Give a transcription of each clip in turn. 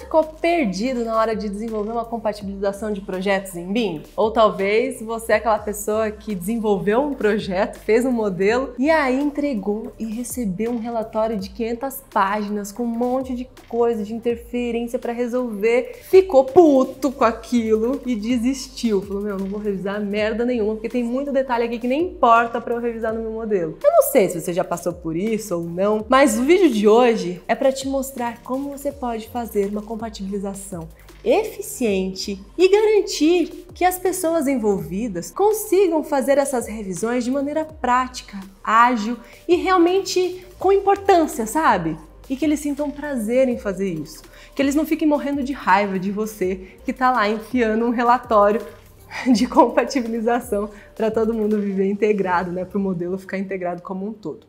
ficou perdido na hora de desenvolver uma compatibilização de projetos em BIM? Ou talvez você é aquela pessoa que desenvolveu um projeto, fez um modelo e aí entregou e recebeu um relatório de 500 páginas com um monte de coisa, de interferência para resolver, ficou puto com aquilo e desistiu. Falou, meu, não vou revisar merda nenhuma porque tem muito detalhe aqui que nem importa para eu revisar no meu modelo. Eu não sei se você já passou por isso ou não, mas o vídeo de hoje é para te mostrar como você pode fazer uma compatibilização eficiente e garantir que as pessoas envolvidas consigam fazer essas revisões de maneira prática, ágil e realmente com importância, sabe? E que eles sintam prazer em fazer isso. Que eles não fiquem morrendo de raiva de você que tá lá enfiando um relatório de compatibilização para todo mundo viver integrado, né? Para o modelo ficar integrado como um todo.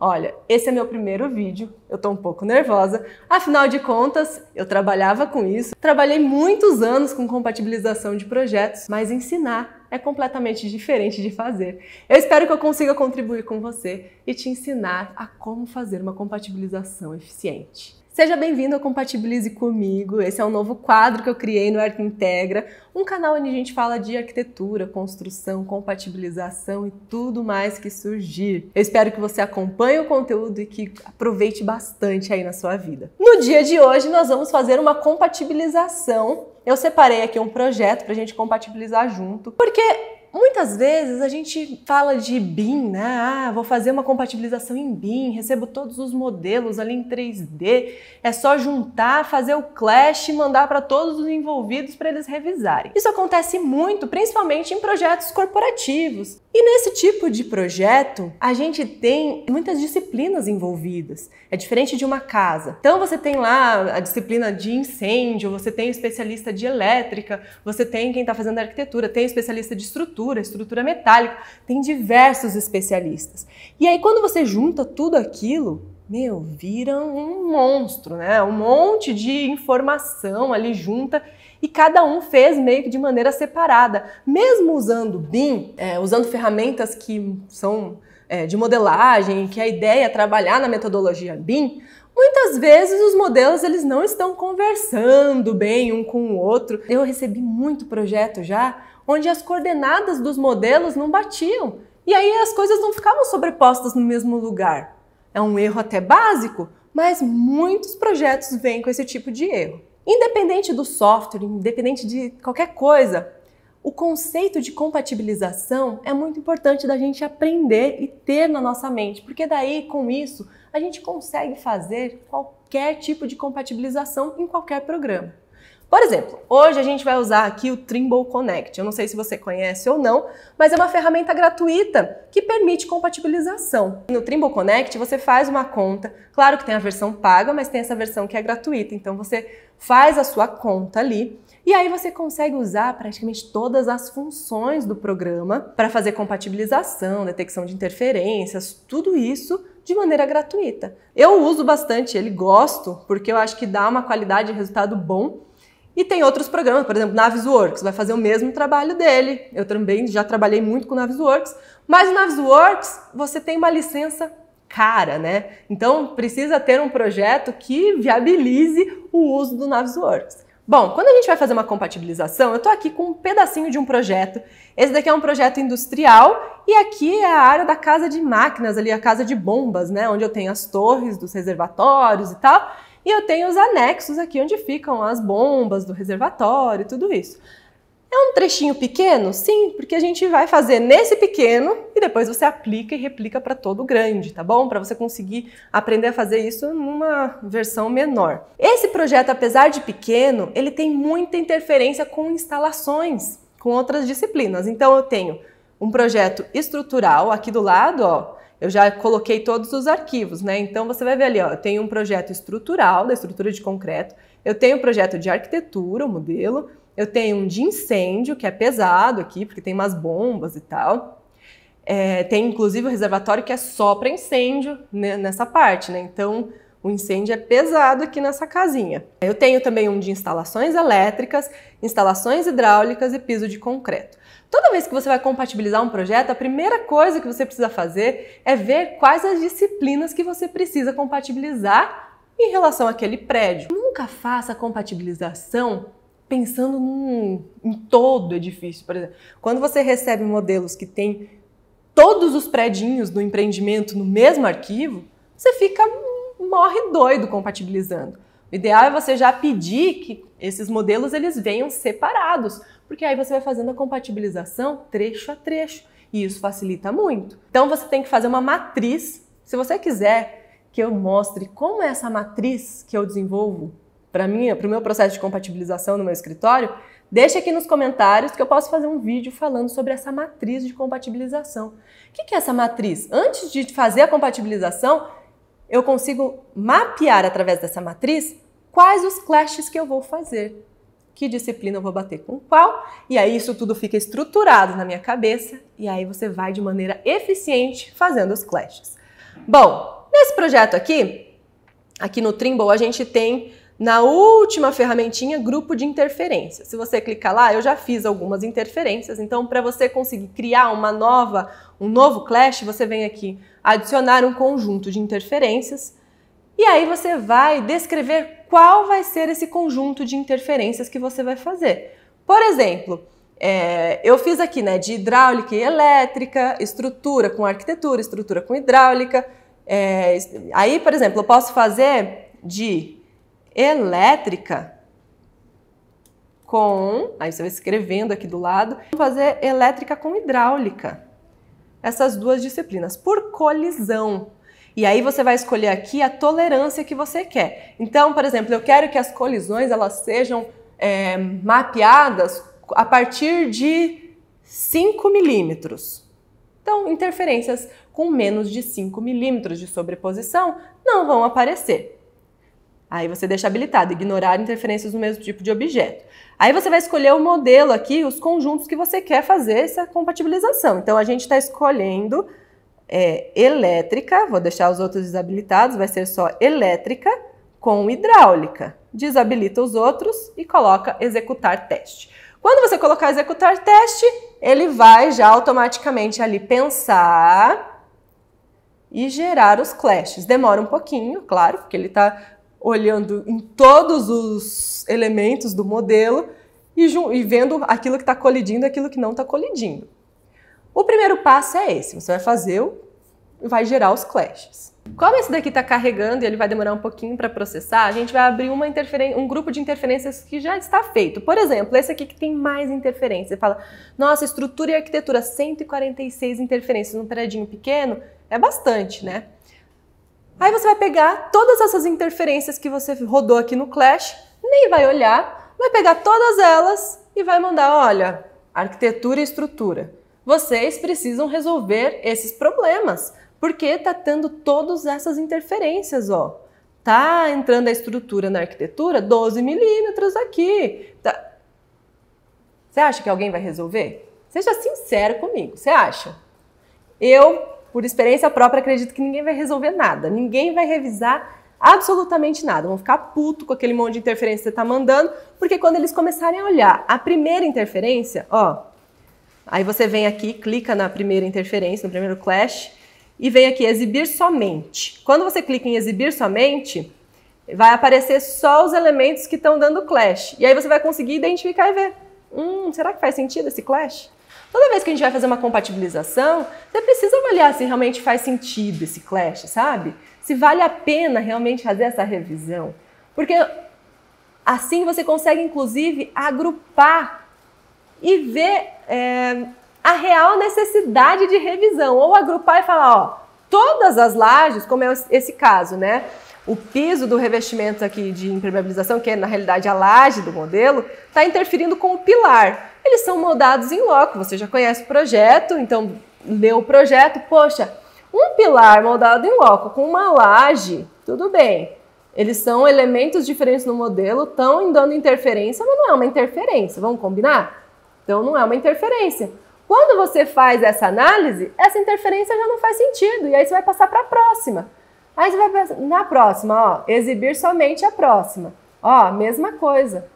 Olha, esse é meu primeiro vídeo, eu tô um pouco nervosa, afinal de contas, eu trabalhava com isso, trabalhei muitos anos com compatibilização de projetos, mas ensinar é completamente diferente de fazer. Eu espero que eu consiga contribuir com você e te ensinar a como fazer uma compatibilização eficiente. Seja bem-vindo ao Compatibilize Comigo, esse é um novo quadro que eu criei no Arquintegra, um canal onde a gente fala de arquitetura, construção, compatibilização e tudo mais que surgir. Eu espero que você acompanhe o conteúdo e que aproveite bastante aí na sua vida. No dia de hoje nós vamos fazer uma compatibilização. Eu separei aqui um projeto para a gente compatibilizar junto, porque muitas vezes a gente fala de BIM, né? Ah, vou fazer uma compatibilização em BIM, recebo todos os modelos ali em 3D, é só juntar, fazer o clash e mandar para todos os envolvidos para eles revisarem. Isso acontece muito, principalmente em projetos corporativos. E nesse tipo de projeto, a gente tem muitas disciplinas envolvidas. É diferente de uma casa. Então você tem lá a disciplina de incêndio, você tem o especialista de elétrica, você tem quem está fazendo arquitetura, tem o especialista de estrutura metálica, tem diversos especialistas. E aí quando você junta tudo aquilo, meu, vira um monstro, né? Um monte de informação ali junta e cada um fez meio que de maneira separada. Mesmo usando BIM, usando ferramentas que são de modelagem, que a ideia é trabalhar na metodologia BIM, muitas vezes os modelos eles não estão conversando bem um com o outro. Eu recebi muito projeto já onde as coordenadas dos modelos não batiam e aí as coisas não ficavam sobrepostas no mesmo lugar. É um erro até básico, mas muitos projetos vêm com esse tipo de erro. Independente do software, independente de qualquer coisa, o conceito de compatibilização é muito importante da gente aprender e ter na nossa mente, porque daí, com isso, a gente consegue fazer qualquer tipo de compatibilização em qualquer programa. Por exemplo, hoje a gente vai usar aqui o Trimble Connect. Eu não sei se você conhece ou não, mas é uma ferramenta gratuita que permite compatibilização. No Trimble Connect você faz uma conta, claro que tem a versão paga, mas tem essa versão que é gratuita. Então você faz a sua conta ali e aí você consegue usar praticamente todas as funções do programa para fazer compatibilização, detecção de interferências, tudo isso de maneira gratuita. Eu uso bastante ele, gosto, porque eu acho que dá uma qualidade de resultado bom. E tem outros programas, por exemplo, Navisworks, vai fazer o mesmo trabalho dele. Eu também já trabalhei muito com Navisworks, mas o Navisworks você tem uma licença cara, né? Então precisa ter um projeto que viabilize o uso do Navisworks. Bom, quando a gente vai fazer uma compatibilização, eu estou aqui com um pedacinho de um projeto. Esse daqui é um projeto industrial e aqui é a área da casa de máquinas, ali a casa de bombas, né? Onde eu tenho as torres dos reservatórios e tal. E eu tenho os anexos aqui onde ficam as bombas do reservatório e tudo isso. É um trechinho pequeno? Sim, porque a gente vai fazer nesse pequeno e depois você aplica e replica para todo o grande, tá bom? Para você conseguir aprender a fazer isso numa versão menor. Esse projeto, apesar de pequeno, ele tem muita interferência com instalações, com outras disciplinas. Então eu tenho um projeto estrutural aqui do lado, ó. Eu já coloquei todos os arquivos, né? Então você vai ver ali, ó, eu tenho um projeto estrutural, da estrutura de concreto, eu tenho um projeto de arquitetura, o modelo, eu tenho um de incêndio, que é pesado aqui, porque tem umas bombas e tal. Tem inclusive o reservatório que é só para incêndio nessa parte, né? Então O incêndio é pesado aqui nessa casinha. Eu tenho também um de instalações elétricas, instalações hidráulicas e piso de concreto. Toda vez que você vai compatibilizar um projeto, a primeira coisa que você precisa fazer é ver quais as disciplinas que você precisa compatibilizar em relação àquele prédio. Nunca faça a compatibilização pensando em todo o edifício. Por exemplo, quando você recebe modelos que tem todos os predinhos do empreendimento no mesmo arquivo, você morre doido compatibilizando. O ideal é você já pedir que esses modelos eles venham separados, porque aí você vai fazendo a compatibilização trecho a trecho, e isso facilita muito. Então você tem que fazer uma matriz. Se você quiser que eu mostre como é essa matriz que eu desenvolvo para o meu processo de compatibilização no meu escritório, deixa aqui nos comentários que eu posso fazer um vídeo falando sobre essa matriz de compatibilização. O que é essa matriz? Antes de fazer a compatibilização, eu consigo mapear através dessa matriz quais os clashes que eu vou fazer, que disciplina eu vou bater com qual, e aí isso tudo fica estruturado na minha cabeça, e aí você vai de maneira eficiente fazendo os clashes. Bom, nesse projeto aqui no Trimble, a gente tem na última ferramentinha grupo de interferência. Se você clicar lá, eu já fiz algumas interferências, então para você conseguir criar um novo clash, você vem aqui adicionar um conjunto de interferências e aí você vai descrever qual vai ser esse conjunto de interferências que você vai fazer. Por exemplo, eu fiz aqui de hidráulica e elétrica, estrutura com arquitetura, estrutura com hidráulica. Aí, por exemplo, eu posso fazer de elétrica com... Aí você vai escrevendo aqui do lado. Vou fazer elétrica com hidráulica. Essas duas disciplinas, por colisão. E aí você vai escolher aqui a tolerância que você quer. Então, por exemplo, eu quero que as colisões elas sejam mapeadas a partir de 5 milímetros. Então, interferências com menos de 5 milímetros de sobreposição não vão aparecer. Aí você deixa habilitado, ignorar interferências no mesmo tipo de objeto. Aí você vai escolher o modelo aqui, os conjuntos que você quer fazer essa compatibilização. Então a gente está escolhendo elétrica, vou deixar os outros desabilitados, vai ser só elétrica com hidráulica. Desabilita os outros e coloca executar teste. Quando você colocar executar teste, ele vai já automaticamente ali pensar e gerar os clashes. Demora um pouquinho, claro, porque ele está olhando em todos os elementos do modelo e vendo aquilo que está colidindo e aquilo que não está colidindo. O primeiro passo é esse, você vai fazer e vai gerar os clashes. Como esse daqui está carregando e ele vai demorar um pouquinho para processar, a gente vai abrir um grupo de interferências que já está feito. Por exemplo, esse aqui que tem mais interferência. Você fala, nossa, estrutura e arquitetura, 146 interferências num predinho pequeno, é bastante, né? Aí você vai pegar todas essas interferências que você rodou aqui no Clash, nem vai olhar, vai pegar todas elas e vai mandar, olha, arquitetura e estrutura. Vocês precisam resolver esses problemas, porque tá tendo todas essas interferências, ó. Tá entrando a estrutura na arquitetura, 12 milímetros aqui. Tá. Você acha que alguém vai resolver? Seja sincero comigo, você acha? Eu, por experiência própria, acredito que ninguém vai resolver nada. Ninguém vai revisar absolutamente nada. Vão ficar puto com aquele monte de interferência que você está mandando, porque quando eles começarem a olhar a primeira interferência, ó, aí você vem aqui, clica na primeira interferência, no primeiro clash, e vem aqui, exibir somente. Quando você clica em exibir somente, vai aparecer só os elementos que estão dando clash. E aí você vai conseguir identificar e ver, será que faz sentido esse clash? Toda vez que a gente vai fazer uma compatibilização, você precisa avaliar se realmente faz sentido esse clash, sabe? Se vale a pena realmente fazer essa revisão. Porque assim você consegue, inclusive, agrupar e ver a real necessidade de revisão. Ou agrupar e falar, ó, todas as lajes, como é esse caso, né? O piso do revestimento aqui de impermeabilização, que é na realidade a laje do modelo, está interferindo com o pilar. Eles são moldados em loco, você já conhece o projeto, então lê o projeto, poxa, um pilar moldado em loco com uma laje, tudo bem. Eles são elementos diferentes no modelo, estão dando interferência, mas não é uma interferência, vamos combinar? Então não é uma interferência. Quando você faz essa análise, essa interferência já não faz sentido, e aí você vai passar para a próxima. Aí você vai pensar, na próxima, ó, exibir somente a próxima. Ó, mesma coisa.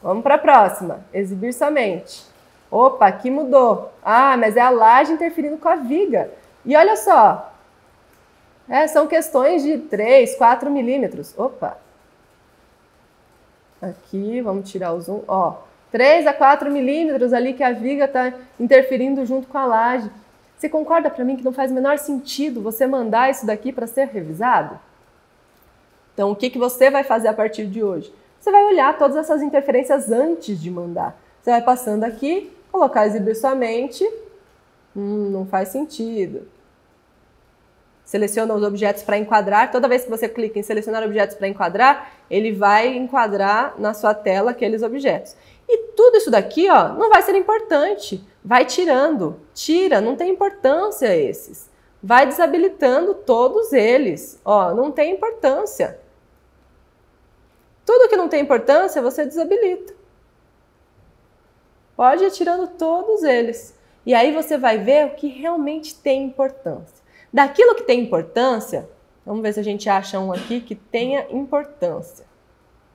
Vamos para a próxima, exibir somente. Opa, aqui mudou. Ah, mas é a laje interferindo com a viga. E olha só, são questões de 3, 4 milímetros. Opa. Aqui, vamos tirar o zoom. Ó, 3 a 4 milímetros ali que a viga está interferindo junto com a laje. Você concorda para mim que não faz o menor sentido você mandar isso daqui para ser revisado? Então, o que você vai fazer a partir de hoje? Você vai olhar todas essas interferências antes de mandar. Você vai passando aqui, colocar exibir somente. Não faz sentido. Seleciona os objetos para enquadrar. Toda vez que você clica em selecionar objetos para enquadrar, ele vai enquadrar na sua tela aqueles objetos. E tudo isso daqui, ó, não vai ser importante. Vai tirando. Tira, não tem importância esses. Vai desabilitando todos eles. Ó, não tem importância. Tudo que não tem importância, você desabilita. Pode ir tirando todos eles. E aí você vai ver o que realmente tem importância. Daquilo que tem importância, vamos ver se a gente acha um aqui que tenha importância.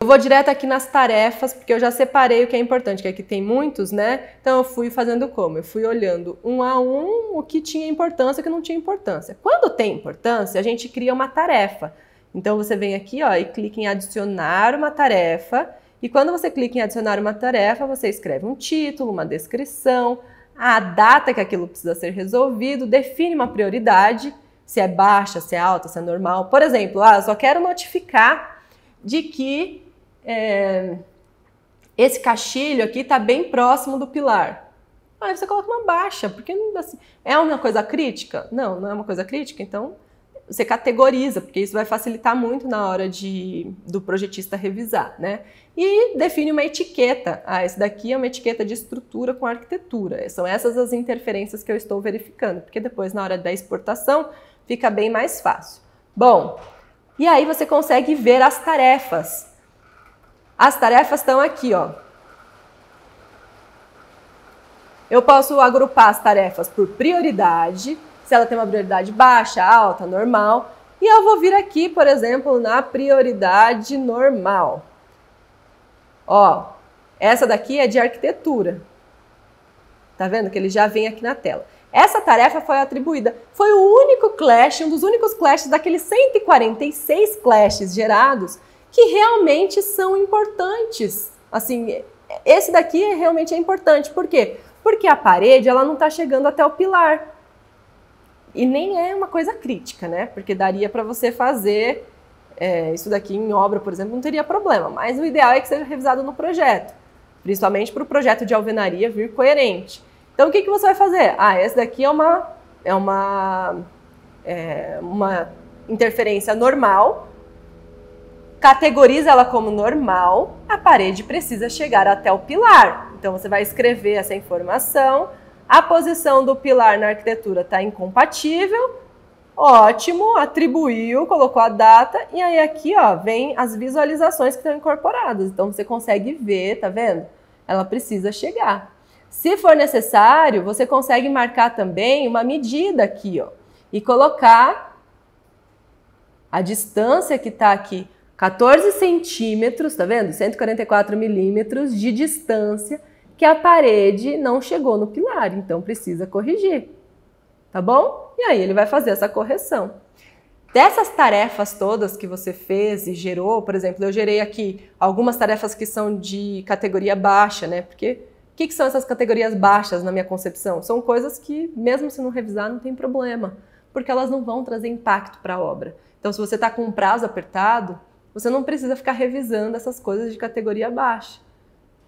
Eu vou direto aqui nas tarefas, porque eu já separei o que é importante, que aqui tem muitos, né? Então eu fui fazendo como? Eu fui olhando um a um o que tinha importância e o que não tinha importância. Quando tem importância, a gente cria uma tarefa. Então você vem aqui, ó, e clica em adicionar uma tarefa. E quando você clica em adicionar uma tarefa, você escreve um título, uma descrição, a data que aquilo precisa ser resolvido, define uma prioridade, se é baixa, se é alta, se é normal. Por exemplo, eu só quero notificar de que esse caixilho aqui está bem próximo do pilar. Aí você coloca uma baixa, porque assim, é uma coisa crítica? Não, não é uma coisa crítica, então você categoriza, porque isso vai facilitar muito na hora do projetista revisar, né? E define uma etiqueta. Esse daqui é uma etiqueta de estrutura com arquitetura. São essas as interferências que eu estou verificando, porque depois na hora da exportação fica bem mais fácil. Bom, e aí você consegue ver as tarefas. As tarefas estão aqui, ó. Eu posso agrupar as tarefas por prioridade, se ela tem uma prioridade baixa, alta, normal. E eu vou vir aqui, por exemplo, na prioridade normal. Ó, essa daqui é de arquitetura. Tá vendo que ele já vem aqui na tela. Essa tarefa foi atribuída. Foi o único clash, um dos únicos clashes daqueles 146 clashes gerados que realmente são importantes. Assim, esse daqui realmente é importante. Por quê? Porque a parede ela não está chegando até o pilar. E nem é uma coisa crítica, né? Porque daria para você fazer isso daqui em obra, por exemplo, não teria problema. Mas o ideal é que seja revisado no projeto. Principalmente para o projeto de alvenaria vir coerente. Então, o que você vai fazer? Esse daqui é uma interferência normal. Categoriza ela como normal. A parede precisa chegar até o pilar. Então, você vai escrever essa informação. A posição do pilar na arquitetura está incompatível. Ótimo, atribuiu, colocou a data. E aí aqui, ó, vem as visualizações que estão incorporadas. Então, você consegue ver, tá vendo? Ela precisa chegar. Se for necessário, você consegue marcar também uma medida aqui, ó. E colocar a distância que está aqui, 14 centímetros, tá vendo? 144 milímetros de distância que a parede não chegou no pilar, então precisa corrigir, tá bom? E aí ele vai fazer essa correção. Dessas tarefas todas que você fez e gerou, por exemplo, eu gerei aqui algumas tarefas que são de categoria baixa, né? Porque o que são essas categorias baixas na minha concepção? São coisas que, mesmo se não revisar, não tem problema, porque elas não vão trazer impacto para a obra. Então, se você está com um prazo apertado, você não precisa ficar revisando essas coisas de categoria baixa.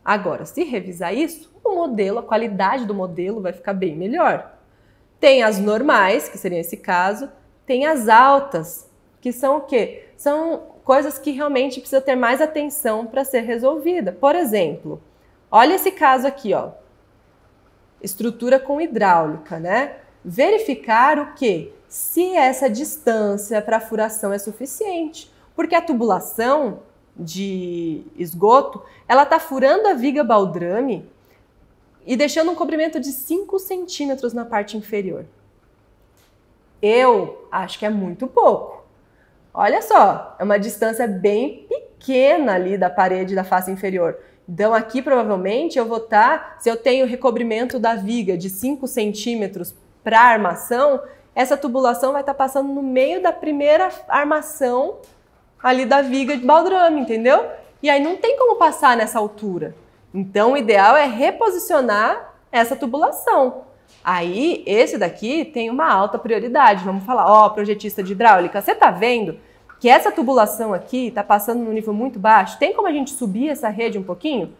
Agora, se revisar isso, o modelo, a qualidade do modelo vai ficar bem melhor. Tem as normais, que seria esse caso, tem as altas, que são o quê? São coisas que realmente precisa ter mais atenção para ser resolvida. Por exemplo, olha esse caso aqui, ó. Estrutura com hidráulica, né? Verificar o quê? Se essa distância para furação é suficiente. Porque a tubulação de esgoto, ela está furando a viga baldrame e deixando um comprimento de 5 centímetros na parte inferior. Eu acho que é muito pouco. Olha só, é uma distância bem pequena ali da parede da face inferior. Então aqui provavelmente eu vou estar, se eu tenho recobrimento da viga de 5 centímetros para a armação, essa tubulação vai estar passando no meio da primeira armação ali da viga de baldrame, entendeu? E aí não tem como passar nessa altura. Então o ideal é reposicionar essa tubulação. Aí esse daqui tem uma alta prioridade. Vamos falar, ó, projetista de hidráulica, você tá vendo que essa tubulação aqui tá passando num nível muito baixo? Tem como a gente subir essa rede um pouquinho?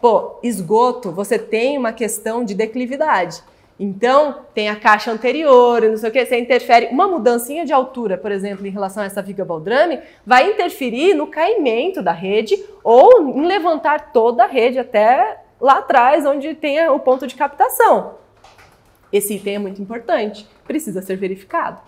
Pô, esgoto, você tem uma questão de declividade. Então, tem a caixa anterior, não sei o que, você interfere. Uma mudancinha de altura, por exemplo, em relação a essa viga baldrame, vai interferir no caimento da rede ou em levantar toda a rede até lá atrás, onde tem o ponto de captação. Esse item é muito importante, precisa ser verificado.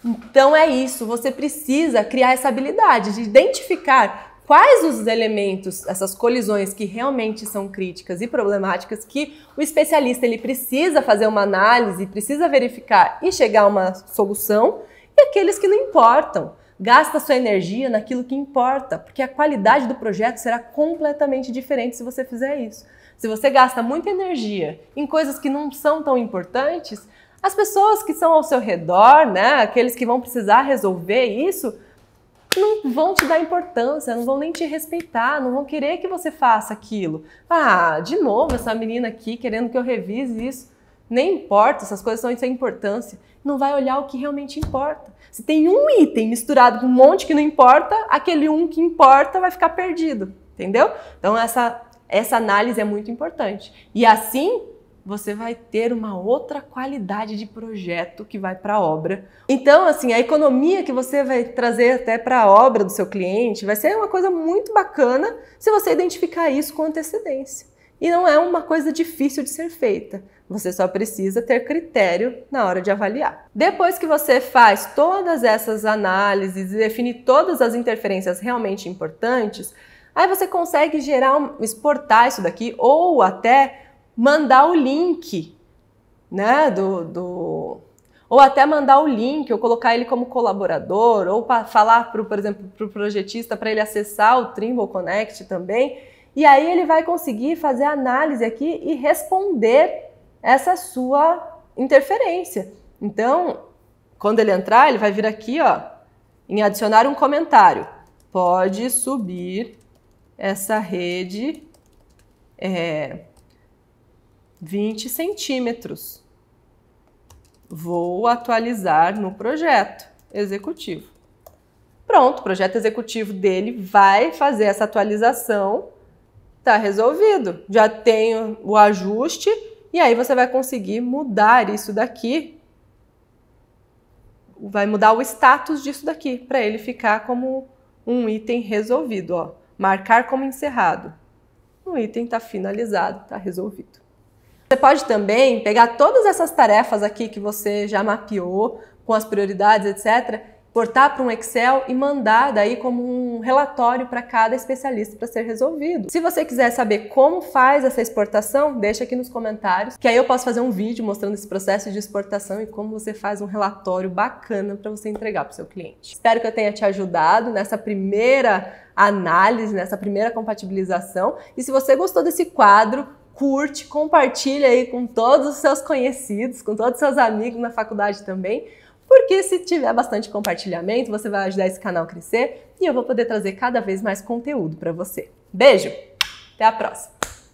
Então é isso, você precisa criar essa habilidade de identificar quais os elementos, essas colisões que realmente são críticas e problemáticas, que o especialista ele precisa fazer uma análise, precisa verificar e chegar a uma solução, e aqueles que não importam. Gasta sua energia naquilo que importa, porque a qualidade do projeto será completamente diferente se você fizer isso. Se você gasta muita energia em coisas que não são tão importantes, as pessoas que são ao seu redor, né, aqueles que vão precisar resolver isso, não vão te dar importância, não vão nem te respeitar, não vão querer que você faça aquilo. Ah, de novo essa menina aqui querendo que eu revise isso. Nem importa, essas coisas são sem importância. Não vai olhar o que realmente importa. Se tem um item misturado com um monte que não importa, aquele um que importa vai ficar perdido, entendeu? Então essa análise é muito importante. E assim você vai ter uma outra qualidade de projeto que vai para a obra. Então, assim, a economia que você vai trazer até para a obra do seu cliente vai ser uma coisa muito bacana se você identificar isso com antecedência. E não é uma coisa difícil de ser feita. Você só precisa ter critério na hora de avaliar. Depois que você faz todas essas análises e define todas as interferências realmente importantes, aí você consegue exportar isso daqui ou até mandar o link, né, ou até mandar o link, ou colocar ele como colaborador, ou falar, por exemplo, para o projetista para ele acessar o Trimble Connect também, e aí ele vai conseguir fazer a análise aqui e responder essa sua interferência. Então, quando ele entrar, ele vai vir aqui, ó, em adicionar um comentário. Pode subir essa rede 20 centímetros. Vou atualizar no projeto executivo. Pronto, o projeto executivo dele vai fazer essa atualização, tá resolvido. Já tenho o ajuste e aí você vai conseguir mudar isso daqui. Vai mudar o status disso daqui para ele ficar como um item resolvido, ó. Marcar como encerrado. O item está finalizado, está resolvido. Você pode também pegar todas essas tarefas aqui que você já mapeou, com as prioridades, etc., exportar para um Excel e mandar daí como um relatório para cada especialista para ser resolvido. Se você quiser saber como faz essa exportação, deixa aqui nos comentários, que aí eu posso fazer um vídeo mostrando esse processo de exportação e como você faz um relatório bacana para você entregar para o seu cliente. Espero que eu tenha te ajudado nessa primeira análise, nessa primeira compatibilização. E se você gostou desse quadro, curte, compartilha aí com todos os seus conhecidos, com todos os seus amigos na faculdade também, porque se tiver bastante compartilhamento, você vai ajudar esse canal a crescer e eu vou poder trazer cada vez mais conteúdo para você. Beijo! Até a próxima!